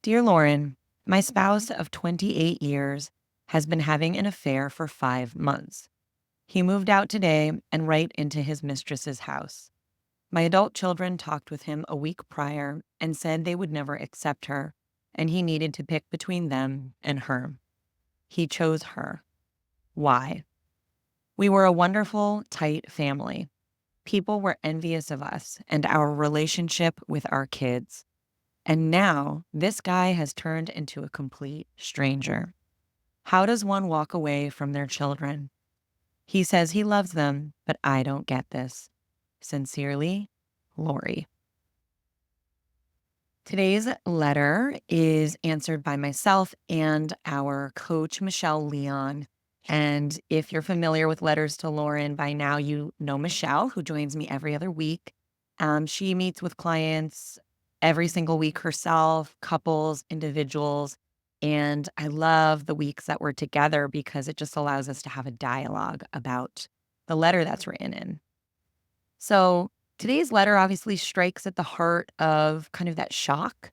Dear Lauren, my spouse of 28 years has been having an affair for 5 months. He moved out today and right into his mistress's house. My adult children talked with him a week prior and said they would never accept her, and he needed to pick between them and her. He chose her. Why? We were a wonderful, tight family. People were envious of us and our relationship with our kids. And now this guy has turned into a complete stranger. How does one walk away from their children? He says he loves them, but I don't get this. Sincerely, Laurie. Today's letter is answered by myself and our coach, Michelle Leon. And if you're familiar with Letters to Lauren, by now you know Michelle, who joins me every other week. She meets with clients every single week herself, couples, individuals. And I love the weeks that we're together because it just allows us to have a dialogue about the letter that's written in. So today's letter obviously strikes at the heart of kind of that shock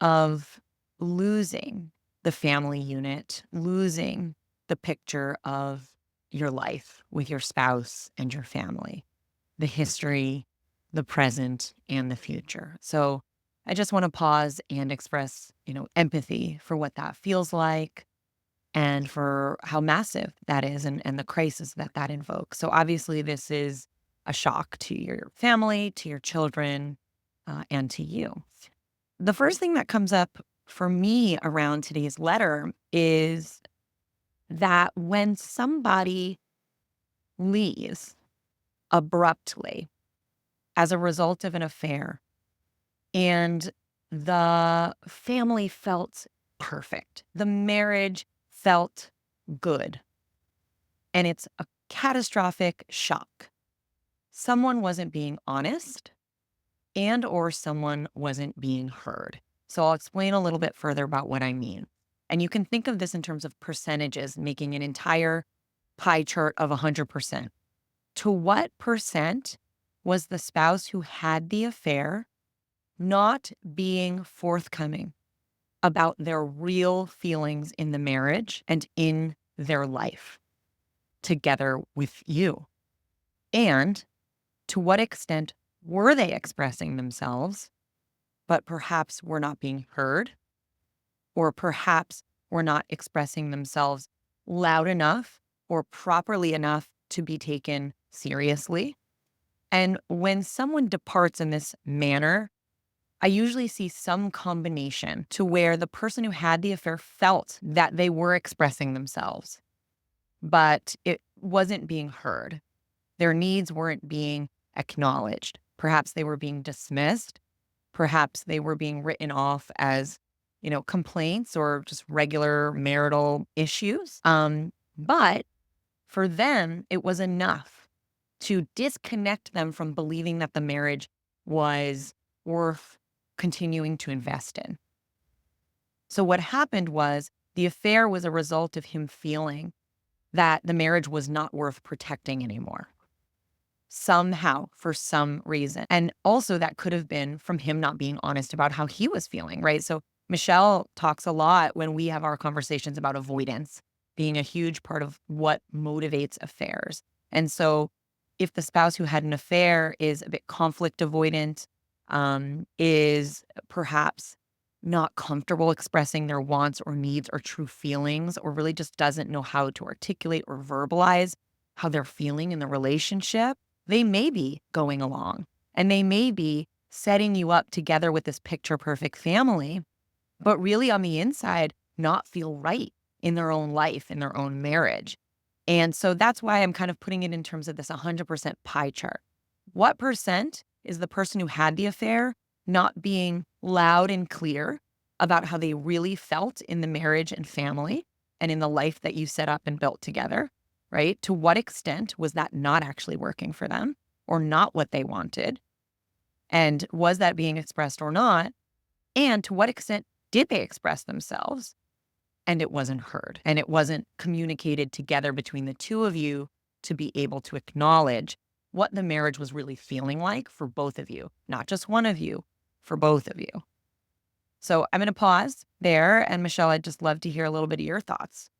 of losing the family unit, losing the picture of your life with your spouse and your family, the history, the present, and the future. So I just want to pause and express, empathy for what that feels like and for how massive that is and the crisis that invokes. So obviously this is a shock to your family, to your children, and to you. The first thing that comes up for me around today's letter is that when somebody leaves abruptly as a result of an affair and the family felt perfect, the marriage felt good, and it's a catastrophic shock. Someone wasn't being honest and or someone wasn't being heard. So I'll explain a little bit further about what I mean. And you can think of this in terms of percentages, making an entire pie chart of 100%. To what percent was the spouse who had the affair not being forthcoming about their real feelings in the marriage and in their life together with you? And to what extent were they expressing themselves, but perhaps were not being heard, or perhaps were not expressing themselves loud enough or properly enough to be taken seriously? And when someone departs in this manner, I usually see some combination to where the person who had the affair felt that they were expressing themselves, but it wasn't being heard. Their needs weren't being acknowledged. Perhaps they were being dismissed. Perhaps they were being written off as, complaints or just regular marital issues. But for them, it was enough to disconnect them from believing that the marriage was worth continuing to invest in. So what happened was the affair was a result of him feeling that the marriage was not worth protecting anymore. Somehow, for some reason. And also that could have been from him not being honest about how he was feeling, right? So Michelle talks a lot when we have our conversations about avoidance being a huge part of what motivates affairs. And so if the spouse who had an affair is a bit conflict avoidant, is perhaps not comfortable expressing their wants or needs or true feelings, or really just doesn't know how to articulate or verbalize how they're feeling in the relationship, they may be going along and they may be setting you up together with this picture perfect family, but really on the inside, not feel right in their own life, in their own marriage. And so that's why I'm kind of putting it in terms of this 100% pie chart. What percent is the person who had the affair not being loud and clear about how they really felt in the marriage and family and in the life that you set up and built together? Right? To what extent was that not actually working for them or not what they wanted? And was that being expressed or not? And to what extent did they express themselves and it wasn't heard and it wasn't communicated together between the two of you to be able to acknowledge what the marriage was really feeling like for both of you, not just one of you, for both of you. So I'm going to pause there. And Michelle, I'd just love to hear a little bit of your thoughts.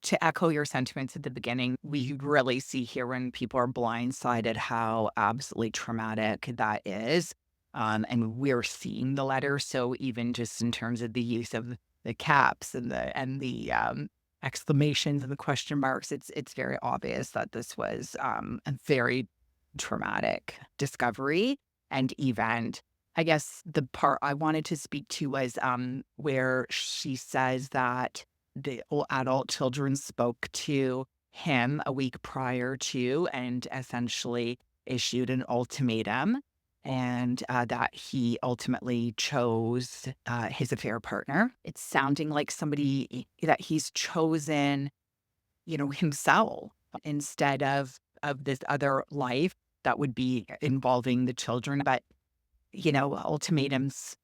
To echo your sentiments at the beginning, we really see here when people are blindsided how absolutely traumatic that is. And we're seeing the letter. So even just in terms of the use of the caps and the exclamations and the question marks, it's very obvious that this was a very traumatic discovery and event. I guess the part I wanted to speak to was where she says that the adult children spoke to him a week prior to and essentially issued an ultimatum, and that he ultimately chose his affair partner. It's sounding like somebody that he's chosen, himself instead of this other life that would be involving the children. But ultimatums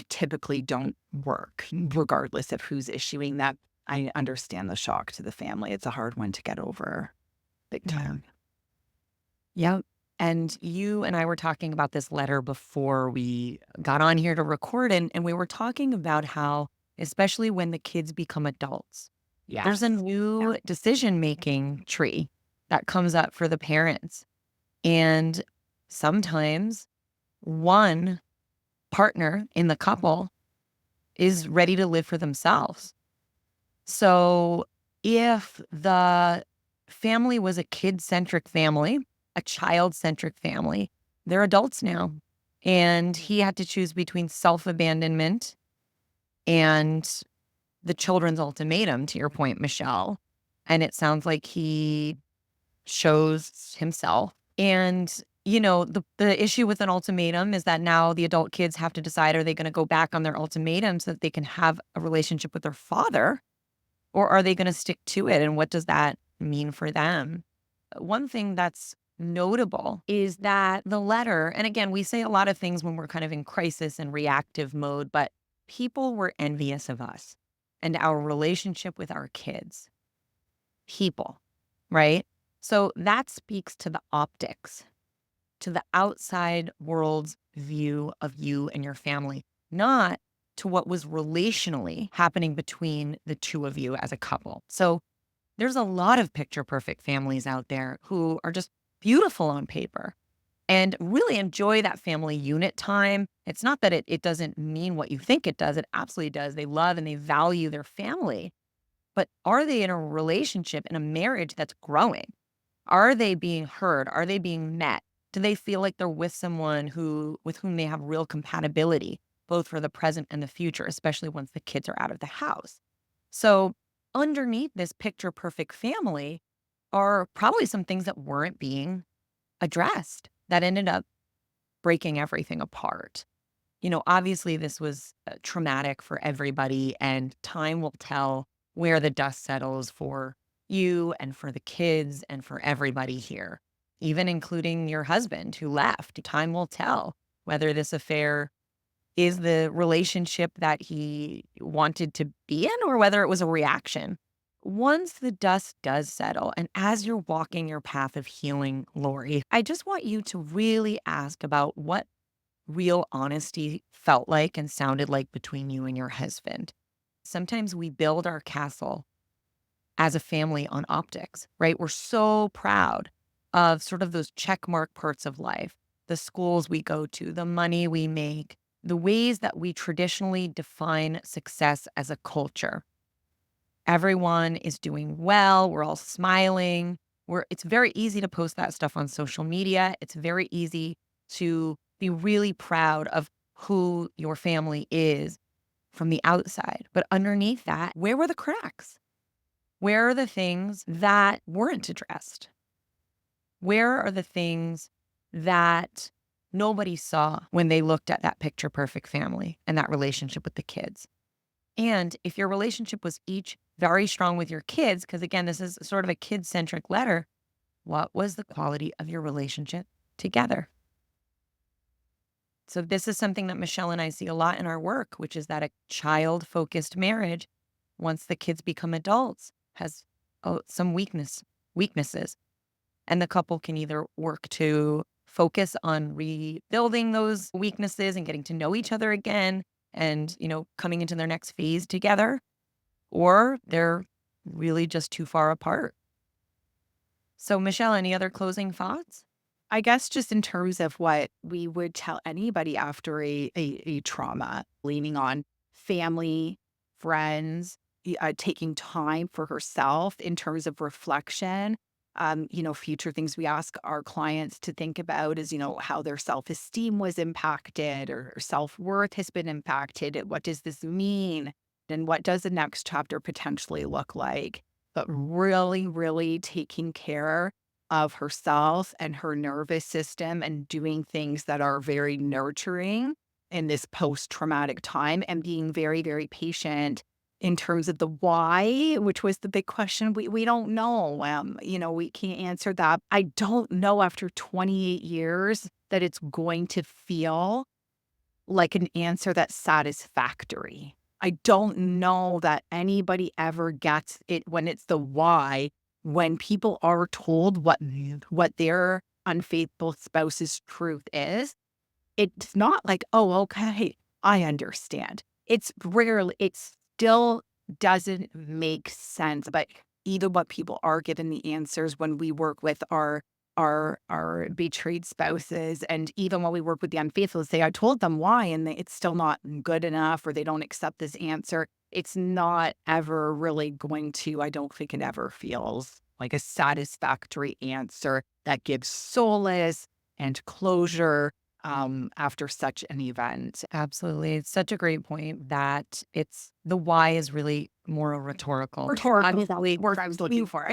typically don't work, regardless of who's issuing that. I understand the shock to the family. It's a hard one to get over. Big Yeah. time. Yeah. And you and I were talking about this letter before we got on here to record, and we were talking about how, especially when the kids become adults, there's a Yes. new decision-making tree that comes up for the parents. And sometimes one partner in the couple is ready to live for themselves. So if the family was a kid-centric family, a child-centric family, they're adults now. And he had to choose between self-abandonment and the children's ultimatum, to your point, Michelle. And it sounds like he chose himself. And, the issue with an ultimatum is that now the adult kids have to decide, are they going to go back on their ultimatum so that they can have a relationship with their father? Or are they going to stick to it? And what does that mean for them? One thing that's notable is that the letter, and again, we say a lot of things when we're kind of in crisis and reactive mode, but people were envious of us and our relationship with our kids. People, right? So that speaks to the optics, to the outside world's view of you and your family, not to what was relationally happening between the two of you as a couple. So there's a lot of picture perfect families out there who are just beautiful on paper and really enjoy that family unit time. It's not that it doesn't mean what you think it does. It absolutely does. They love and they value their family. But are they in a relationship, in a marriage that's growing? Are they being heard? Are they being met? Do they feel like they're with someone with whom they have real compatibility, both for the present and the future, especially once the kids are out of the house? So underneath this picture perfect family are probably some things that weren't being addressed that ended up breaking everything apart. Obviously this was traumatic for everybody, and time will tell where the dust settles for you and for the kids and for everybody here, even including your husband who left. Time will tell whether this affair is the relationship that he wanted to be in or whether it was a reaction. Once the dust does settle, and as you're walking your path of healing, Laurie, I just want you to really ask about what real honesty felt like and sounded like between you and your husband. Sometimes we build our castle as a family on optics, right? We're so proud of sort of those check mark parts of life, the schools we go to, the money we make, the ways that we traditionally define success as a culture. Everyone is doing well. We're all smiling. It's very easy to post that stuff on social media. It's very easy to be really proud of who your family is from the outside. But underneath that, where were the cracks? Where are the things that weren't addressed? Where are the things that nobody saw when they looked at that picture perfect family and that relationship with the kids? And if your relationship was each very strong with your kids, because again, this is sort of a kid centric letter, what was the quality of your relationship together? So, this is something that Michelle and I see a lot in our work, which is that a child focused marriage, once the kids become adults, has some weaknesses. And the couple can either work to focus on rebuilding those weaknesses and getting to know each other again and, coming into their next phase together, or they're really just too far apart. So, Michelle, any other closing thoughts? I guess just in terms of what we would tell anybody after a trauma, leaning on family, friends, taking time for herself in terms of reflection. Future things we ask our clients to think about is, how their self esteem was impacted or self worth has been impacted. What does this mean? And what does the next chapter potentially look like? But really, really taking care of herself and her nervous system and doing things that are very nurturing in this post-traumatic time and being very, very patient in terms of the why, which was the big question. We don't know. We can't answer that. I don't know after 28 years that it's going to feel like an answer that's satisfactory. I don't know that anybody ever gets it when it's the why, when people are told what their unfaithful spouse's truth is. It's not like, "Oh, okay, I understand." It still doesn't make sense, but even what people are given the answers when we work with our betrayed spouses, and even when we work with the unfaithful, say, "I told them why, and it's still not good enough," or they don't accept this answer. It's not ever really going to, I don't think it ever feels like a satisfactory answer that gives solace and closure after such an event. Absolutely. It's such a great point that it's the why is really more a rhetorical. Obviously, Word I was looking for.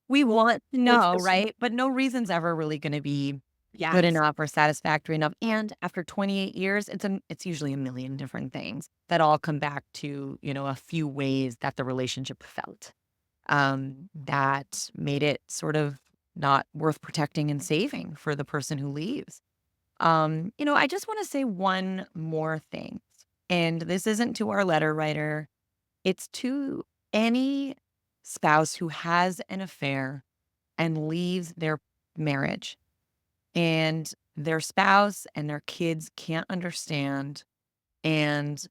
we want to know, It's- right? But no reason's ever really going to be good Yes. enough or satisfactory enough. And after 28 years, it's usually a million different things that all come back to, a few ways that the relationship felt that made it sort of not worth protecting and saving for the person who leaves. I just want to say one more thing. And this isn't to our letter writer, it's to any spouse who has an affair and leaves their marriage, and their spouse and their kids can't understand, and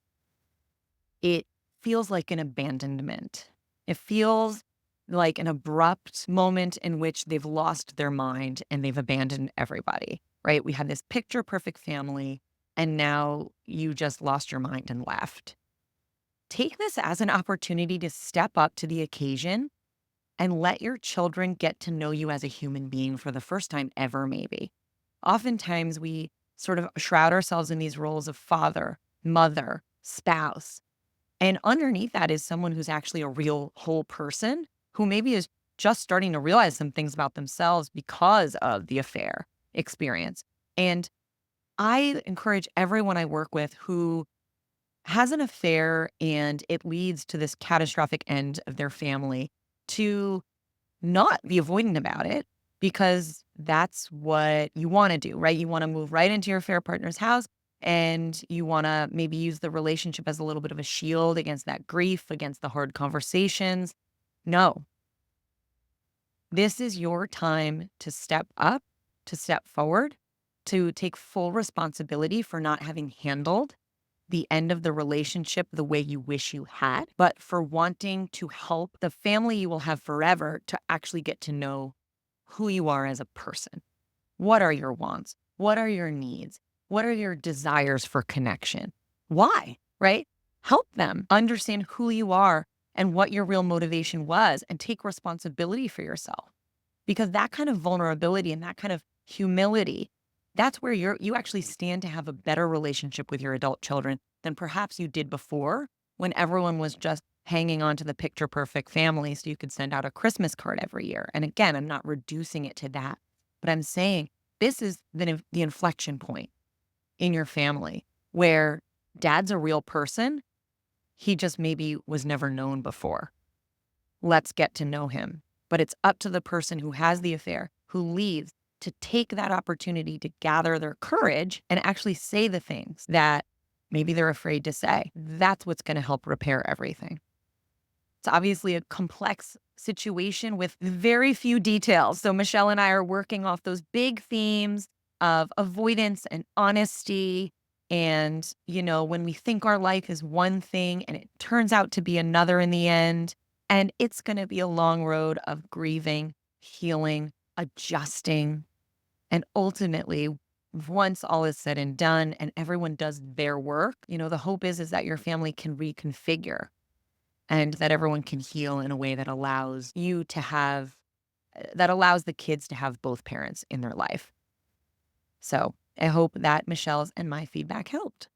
it feels like an abandonment. It feels like an abrupt moment in which they've lost their mind and they've abandoned everybody, right? We had this picture perfect family, and now you just lost your mind and left. Take this as an opportunity to step up to the occasion and let your children get to know you as a human being for the first time ever, maybe. Oftentimes, we sort of shroud ourselves in these roles of father, mother, spouse, and underneath that is someone who's actually a real whole person who maybe is just starting to realize some things about themselves because of the affair experience. And I encourage everyone I work with who has an affair and it leads to this catastrophic end of their family to not be avoidant about it, because that's what you want to do, right? You want to move right into your affair partner's house, and you want to maybe use the relationship as a little bit of a shield against that grief, against the hard conversations. No, this is your time to step up, to step forward, to take full responsibility for not having handled the end of the relationship the way you wish you had, but for wanting to help the family you will have forever to actually get to know who you are as a person. What are your wants? What are your needs? What are your desires for connection? Why, right? Help them understand who you are and what your real motivation was, and take responsibility for yourself. Because that kind of vulnerability and that kind of humility, that's where you actually stand to have a better relationship with your adult children than perhaps you did before, when everyone was just hanging on to the picture perfect family so you could send out a Christmas card every year. And again, I'm not reducing it to that, but I'm saying this is the inflection point in your family where dad's a real person. He just maybe was never known before. Let's get to know him. But it's up to the person who has the affair, who leaves, to take that opportunity to gather their courage and actually say the things that maybe they're afraid to say. That's what's going to help repair everything. It's obviously a complex situation with very few details. So Michelle and I are working off those big themes of avoidance and honesty And, when we think our life is one thing and it turns out to be another in the end, and it's going to be a long road of grieving, healing, adjusting. And ultimately, once all is said and done and everyone does their work, the hope is that your family can reconfigure and that everyone can heal in a way that allows you to have, that allows the kids to have both parents in their life. So I hope that Michelle's and my feedback helped.